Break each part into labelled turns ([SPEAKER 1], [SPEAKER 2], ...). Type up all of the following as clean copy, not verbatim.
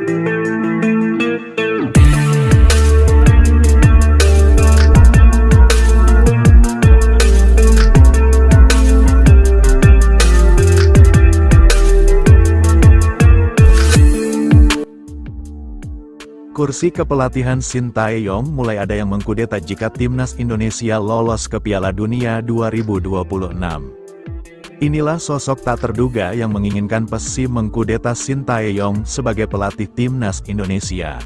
[SPEAKER 1] Kursi kepelatihan Shin Tae-yong mulai ada yang mengkudeta jika timnas Indonesia lolos ke Piala Dunia 2026. Inilah sosok tak terduga yang menginginkan PESSI mengkudeta Shin Tae-yong sebagai pelatih timnas Indonesia.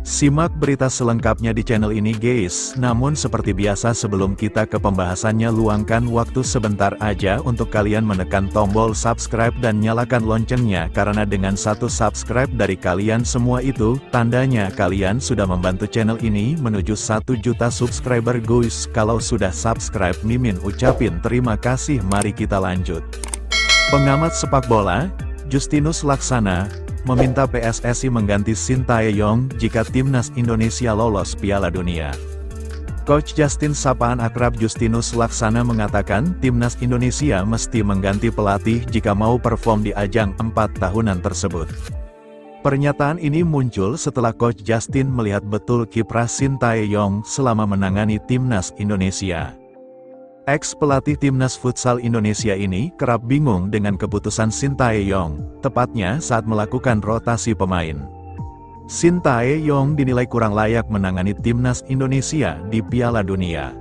[SPEAKER 1] Simak berita selengkapnya di channel ini guys. Namun seperti biasa sebelum kita ke pembahasannya, luangkan waktu sebentar aja untuk kalian menekan tombol subscribe dan nyalakan loncengnya, karena dengan satu subscribe dari kalian semua itu, tandanya kalian sudah membantu channel ini menuju 1 juta subscriber guys. Kalau sudah subscribe, Mimin ucapin terima kasih. Mari kita lanjut. Pengamat sepak bola, Justinus Laksana, meminta PSSI mengganti Shin Tae-yong jika timnas Indonesia lolos Piala Dunia. Coach Justin, sapaan akrab Justinus Laksana, mengatakan timnas Indonesia mesti mengganti pelatih jika mau perform di ajang 4 tahunan tersebut. Pernyataan ini muncul setelah Coach Justin melihat betul kiprah Shin Tae-yong selama menangani timnas Indonesia. Ex-pelatih timnas futsal Indonesia ini kerap bingung dengan keputusan Shin Tae-yong, tepatnya saat melakukan rotasi pemain. Shin Tae-yong dinilai kurang layak menangani timnas Indonesia di Piala Dunia.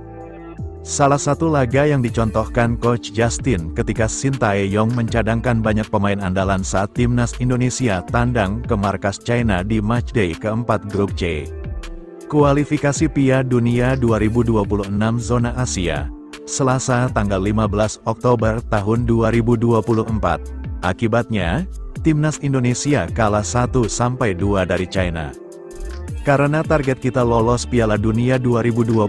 [SPEAKER 1] Salah satu laga yang dicontohkan Coach Justin ketika Shin Tae-yong mencadangkan banyak pemain andalan saat timnas Indonesia tandang ke markas China di matchday keempat grup C. Kualifikasi Piala Dunia 2026 zona Asia. Selasa tanggal 15 Oktober tahun 2024. Akibatnya, timnas Indonesia kalah 1-2 dari China. Karena target kita lolos Piala Dunia 2026,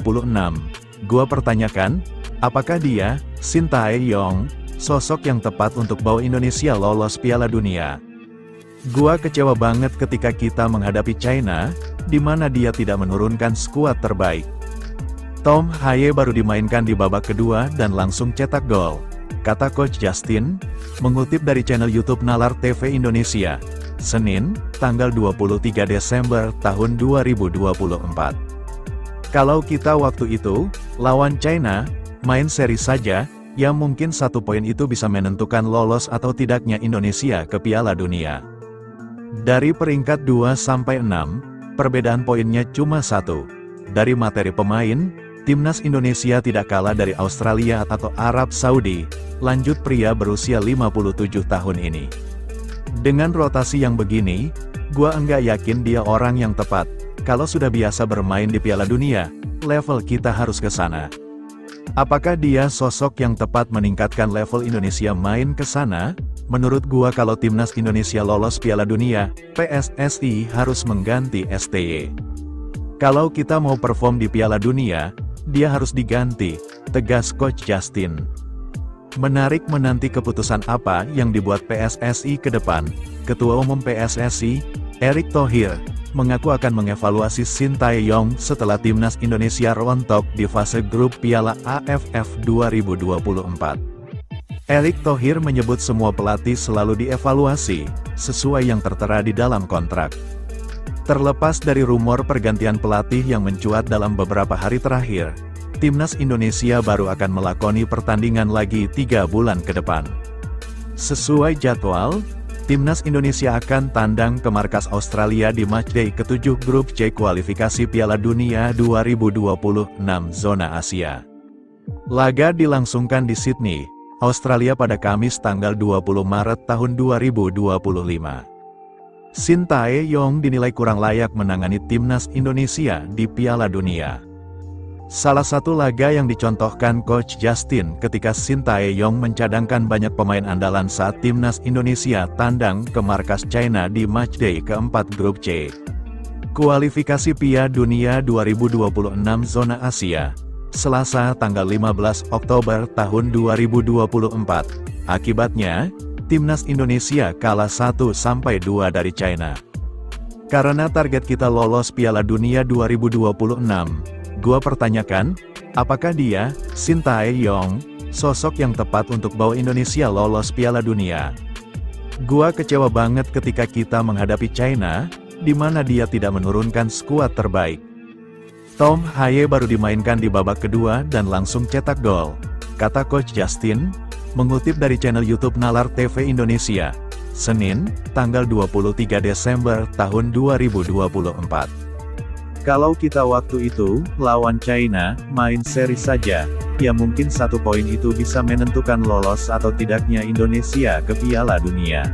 [SPEAKER 1] gua pertanyakan, apakah dia, Shin Tae-yong, sosok yang tepat untuk bawa Indonesia lolos Piala Dunia? Gua kecewa banget ketika kita menghadapi China, di mana dia tidak menurunkan skuad terbaik. Tom Haye baru dimainkan di babak kedua dan langsung cetak gol, kata Coach Justin, mengutip dari channel YouTube Nalar TV Indonesia, Senin, tanggal 23 Desember tahun 2024. Kalau kita waktu itu, lawan China, main seri saja, ya mungkin 1 poin itu bisa menentukan lolos atau tidaknya Indonesia ke Piala Dunia. Dari peringkat 2-6, perbedaan poinnya cuma 1. Dari materi pemain, timnas Indonesia tidak kalah dari Australia atau Arab Saudi, lanjut pria berusia 57 tahun ini. Dengan rotasi yang begini, gua enggak yakin dia orang yang tepat. Kalau sudah biasa bermain di Piala Dunia, level kita harus ke sana. Apakah dia sosok yang tepat meningkatkan level Indonesia main ke sana? Menurut gua kalau timnas Indonesia lolos Piala Dunia, PSSI harus mengganti STY. Kalau kita mau perform di Piala Dunia, dia harus diganti, tegas Coach Justin. Menarik menanti keputusan apa yang dibuat PSSI ke depan. Ketua Umum PSSI, Erick Thohir, mengaku akan mengevaluasi Shin Tae-yong setelah timnas Indonesia rontok di fase grup Piala AFF 2024. Erick Thohir menyebut semua pelatih selalu dievaluasi, sesuai yang tertera di dalam kontrak. Terlepas dari rumor pergantian pelatih yang mencuat dalam beberapa hari terakhir, timnas Indonesia baru akan melakoni pertandingan lagi 3 bulan ke depan. Sesuai jadwal, timnas Indonesia akan tandang ke markas Australia di matchday ke-7 grup C kualifikasi Piala Dunia 2026 zona Asia. Laga dilangsungkan di Sydney, Australia pada Kamis tanggal 20 Maret tahun 2025. Shin Tae-yong dinilai kurang layak menangani timnas Indonesia di Piala Dunia. Salah satu laga yang dicontohkan Coach Justin ketika Shin Tae-yong mencadangkan banyak pemain andalan saat timnas Indonesia tandang ke markas China di matchday keempat grup C. Kualifikasi Piala Dunia 2026 zona Asia. Selasa tanggal 15 Oktober tahun 2024. Akibatnya, timnas Indonesia kalah 1-2 dari China. Karena target kita lolos Piala Dunia 2026, gua pertanyakan, apakah dia, Shin Tae-yong, sosok yang tepat untuk bawa Indonesia lolos Piala Dunia? Gua kecewa banget ketika kita menghadapi China, di mana dia tidak menurunkan skuad terbaik. Tom Haye baru dimainkan di babak kedua dan langsung cetak gol, kata Coach Justin, mengutip dari channel YouTube Nalar TV Indonesia, Senin, tanggal 23 Desember tahun 2024. Kalau kita waktu itu, lawan China, main seri saja, ya mungkin 1 poin itu bisa menentukan lolos atau tidaknya Indonesia ke Piala Dunia.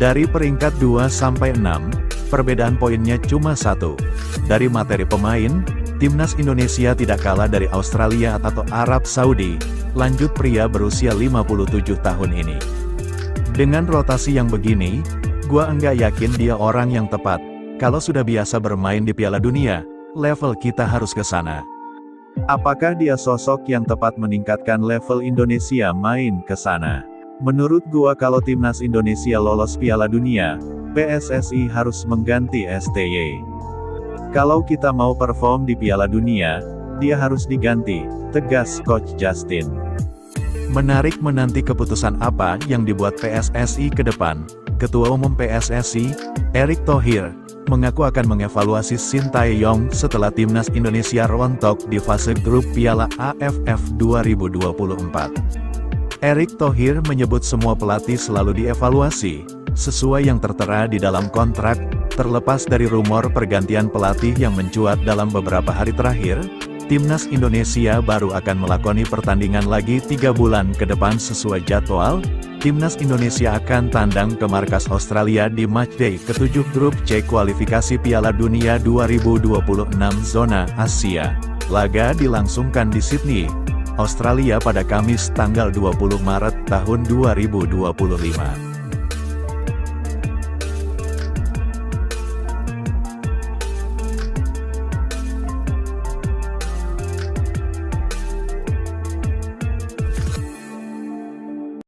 [SPEAKER 1] Dari peringkat 2-6, perbedaan poinnya cuma 1. Dari materi pemain, timnas Indonesia tidak kalah dari Australia atau Arab Saudi, lanjut pria berusia 57 tahun ini. Dengan rotasi yang begini, gua enggak yakin dia orang yang tepat. Kalau sudah biasa bermain di Piala Dunia, level kita harus ke sana. Apakah dia sosok yang tepat meningkatkan level Indonesia main ke sana? Menurut gua kalau timnas Indonesia lolos Piala Dunia, PSSI harus mengganti STY. Kalau kita mau perform di Piala Dunia, dia harus diganti, tegas Coach Justin. Menarik menanti keputusan apa yang dibuat PSSI ke depan. Ketua Umum PSSI, Erick Thohir, mengaku akan mengevaluasi Shin Tae-yong setelah timnas Indonesia rontok di fase grup Piala AFF 2024. Erick Thohir menyebut semua pelatih selalu dievaluasi, sesuai yang tertera di dalam kontrak, terlepas dari rumor pergantian pelatih yang mencuat dalam beberapa hari terakhir. Timnas Indonesia baru akan melakoni pertandingan lagi 3 bulan ke depan sesuai jadwal. Timnas Indonesia akan tandang ke markas Australia di matchday ke-7 grup C kualifikasi Piala Dunia 2026 zona Asia. Laga dilangsungkan di Sydney, Australia pada Kamis tanggal 20 Maret tahun 2025.